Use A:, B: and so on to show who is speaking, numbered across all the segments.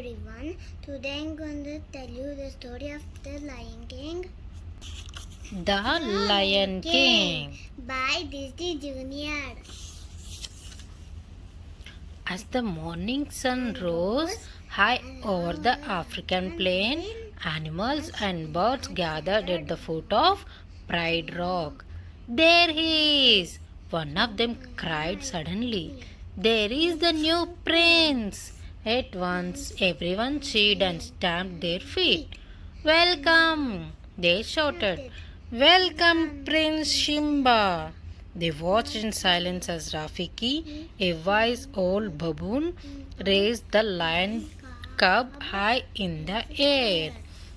A: everyone. Today I'm going to tell you the story of the Lion King.
B: The Lion King.
A: By Disney Junior.
B: As the morning sun rose high over the African plain, animals and birds gathered at the foot of Pride Rock. There he is! One of them cried suddenly. There is the new prince! At once, everyone cheered and stamped their feet. Welcome! They shouted. Welcome, Prince Shimba! They watched in silence as Rafiki, a wise old baboon, raised the lion cub high in the air.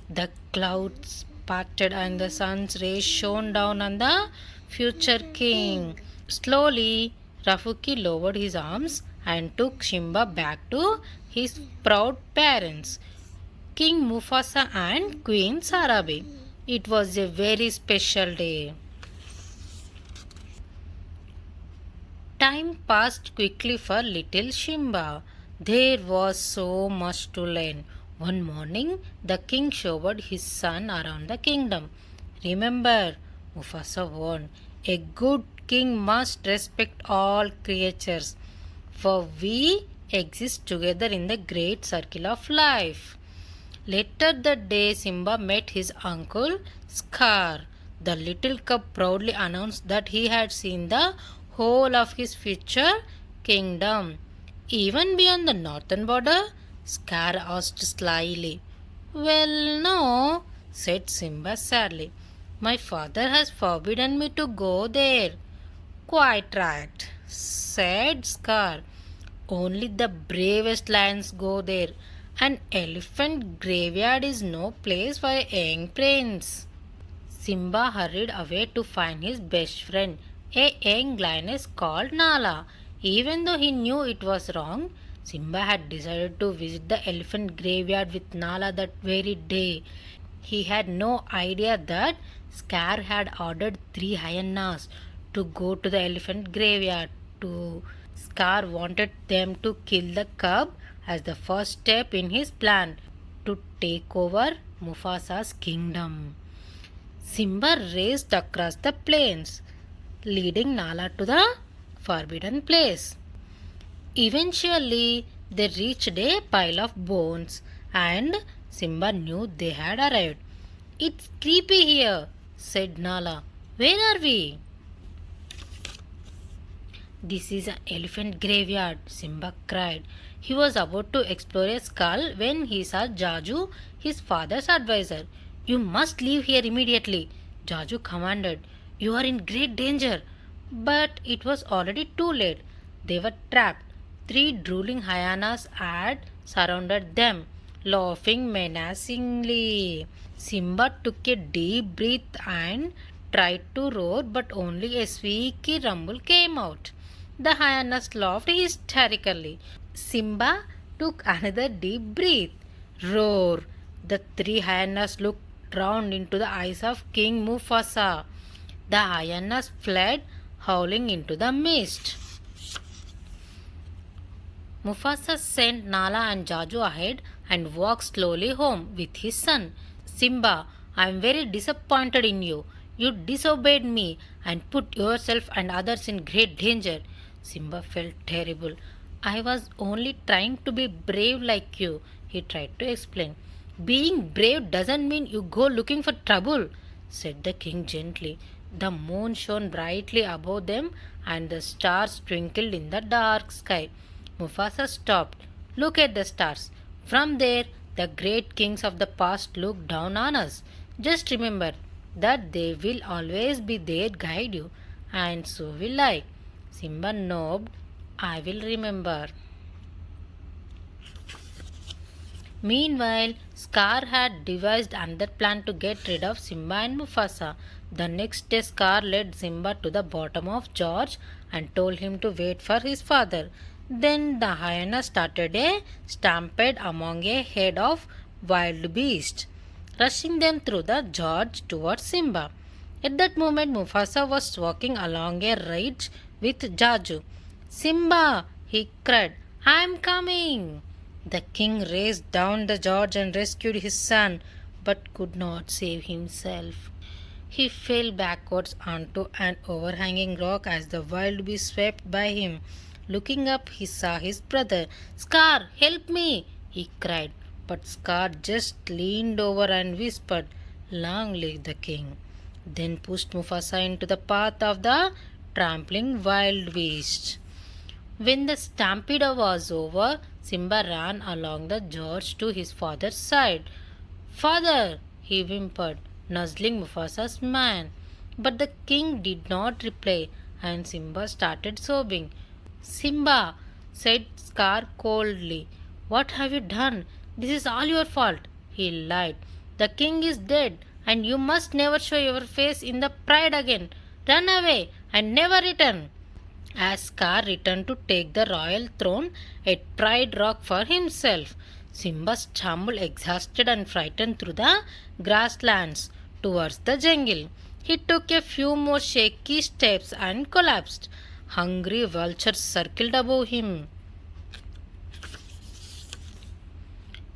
B: The clouds parted and the sun's rays shone down on the future king. Slowly, Rafiki lowered his arms and took Shimba back to his proud parents, King Mufasa and Queen Sarabi. It was a very special day. Time passed quickly for little Shimba. There was so much to learn. One morning, the king showed his son around the kingdom. Remember, Mufasa warned, a good king must respect all creatures, for we exist together in the great circle of life. Later that day, Simba met his uncle Scar. The little cub proudly announced that he had seen the whole of his future kingdom. Even beyond the northern border? Scar asked slyly. Well, no, said Simba sadly. My father has forbidden me to go there. Quite right, said Scar. Only the bravest lions go there. An elephant graveyard is no place for a young prince. Simba hurried away to find his best friend, a young lioness called Nala. Even though he knew it was wrong, Simba had decided to visit the elephant graveyard with Nala that very day. He had no idea that Scar had ordered 3 hyenas to go to the elephant graveyard. Scar wanted them to kill the cub as the first step in his plan to take over Mufasa's kingdom. Simba raced across the plains, leading Nala to the forbidden place. Eventually, they reached a pile of bones, and Simba knew they had arrived. It's creepy here, said Nala. Where are we? This is an elephant graveyard, Simba cried. He was about to explore a skull when he saw Jaju, his father's advisor. You must leave here immediately, Jaju commanded. You are in great danger. But it was already too late. They were trapped. 3 drooling hyenas had surrounded them, laughing menacingly. Simba took a deep breath and tried to roar, but only a squeaky rumble came out. The hyenas laughed hysterically. Simba took another deep breath. Roar! The 3 hyenas looked round into the eyes of King Mufasa. The hyenas fled, howling into the mist. Mufasa sent Nala and Jaju ahead and walked slowly home with his son. Simba, I am very disappointed in you. You disobeyed me and put yourself and others in great danger. Simba felt terrible. I was only trying to be brave like you, he tried to explain. Being brave doesn't mean you go looking for trouble, said the king gently. The moon shone brightly above them and the stars twinkled in the dark sky. Mufasa stopped. Look at the stars. From there, the great kings of the past look down on us. Just remember that they will always be there, guide you, and so will I. Simba nodded. I will remember. Meanwhile, Scar had devised another plan to get rid of Simba and Mufasa. The next day, Scar led Simba to the bottom of George and told him to wait for his father. Then the hyena started a stampede among a herd of wild beasts, rushing them through the George towards Simba. At that moment, Mufasa was walking along a ridge with Jaju. Simba, he cried, I am coming. The king raced down the gorge and rescued his son, but could not save himself. He fell backwards onto an overhanging rock as the wild beast swept by him. Looking up, he saw his brother. Scar, help me! He cried. But Scar just leaned over and whispered, Long live the king. Then pushed Mufasa into the path of the trampling wild beast. When the stampede was over, Simba ran along the gorge to his father's side. Father, he whimpered, nuzzling Mufasa's man. But the king did not reply, and Simba started sobbing. Simba, said Scar coldly, what have you done? This is all your fault. He lied. The king is dead, and you must never show your face in the pride again. Run away and never return. As Scar returned to take the royal throne at Pride Rock for himself, Simba stumbled exhausted and frightened through the grasslands towards the jungle. He took a few more shaky steps and collapsed. Hungry vultures circled above him.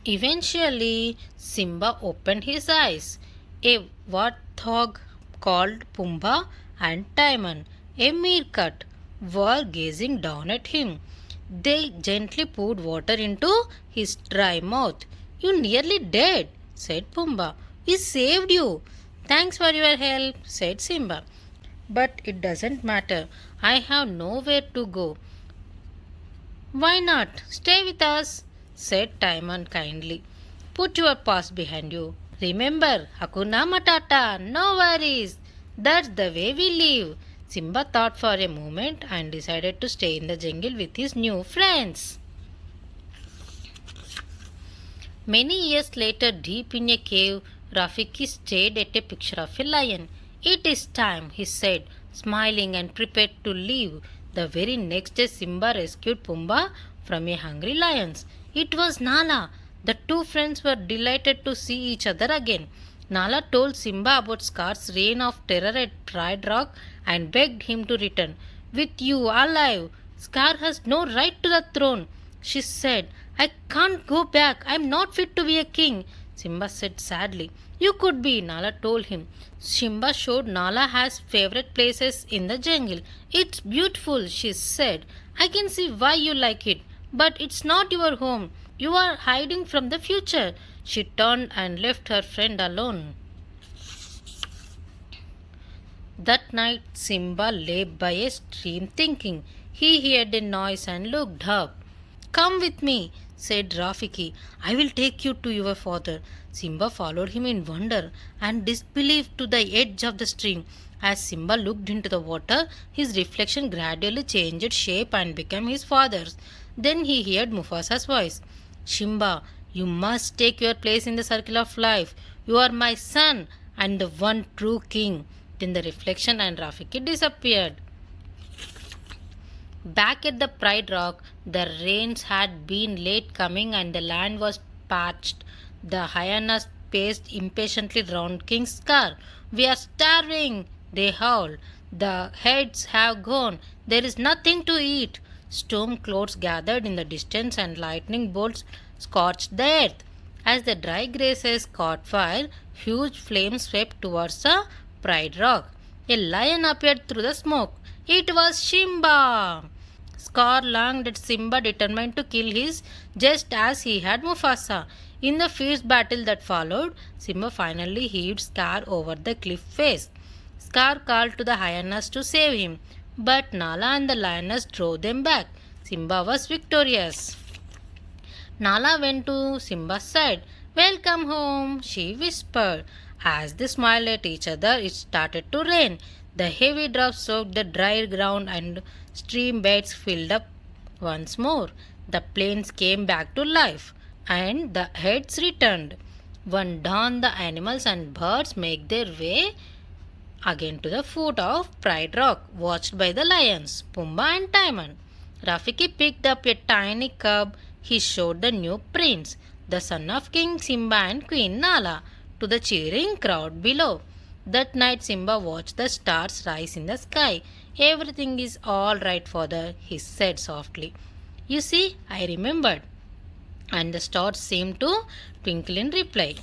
B: Eventually, Simba opened his eyes. A warthog called Pumbaa and Timon, a meerkat, were gazing down at him. They gently poured water into his dry mouth. You nearly dead, said Pumbaa. We saved you. Thanks for your help, said Simba. But it doesn't matter. I have nowhere to go. Why not? Stay with us, said Timon kindly. Put your past behind you. Remember, Hakuna Matata, no worries. That's the way we live. Simba thought for a moment and decided to stay in the jungle with his new friends. Many years later, deep in a cave, Rafiki stared at a picture of a lion. It is time, he said, smiling and prepared to leave. The very next day, Simba rescued Pumbaa from a hungry lion. It was Nala. The two friends were delighted to see each other again. Nala told Simba about Scar's reign of terror at Pride Rock and begged him to return. With you alive, Scar has no right to the throne, she said. I can't go back. I am not fit to be a king. Simba said sadly. You could be, Nala told him. Simba showed Nala has favorite places in the jungle. It's beautiful, she said. I can see why you like it, but it's not your home. You are hiding from the future. She turned and left her friend alone. That night, Simba lay by a stream thinking. He heard a noise and looked up. Come with me, said Rafiki. I will take you to your father. Simba followed him in wonder and disbelief to the edge of the stream. As Simba looked into the water, his reflection gradually changed shape and became his father's. Then he heard Mufasa's voice. Simba, you must take your place in the circle of life. You are my son and the one true king. Then the reflection and Rafiki disappeared. Back at the Pride Rock, the rains had been late coming and the land was parched. The hyenas paced impatiently round King's car. We are starving, they howled. The heads have gone. There is nothing to eat. Storm clouds gathered in the distance and lightning bolts scorched the earth. As the dry grasses caught fire, huge flames swept towards the Pride Rock. A lion appeared through the smoke. It was Simba. Scar longed at Simba, determined to kill his just as he had Mufasa. In the fierce battle that followed, Simba finally heaved Scar over the cliff face. Scar called to the hyenas to save him, but Nala and the lioness drove them back. Simba was victorious. Nala went to Simba's side. Welcome home, she whispered. As they smiled at each other, it started to rain. The heavy drops soaked the dry ground and stream beds filled up once more. The plains came back to life and the heads returned. One dawn, the animals and birds make their way again to the foot of Pride Rock, watched by the lions, Pumbaa and Timon. Rafiki picked up a tiny cub. He showed the new prince, the son of King Simba and Queen Nala, to the cheering crowd below. That night Simba watched the stars rise in the sky. Everything is all right, father, he said softly. You see, I remembered. and the stars seemed to twinkle in reply.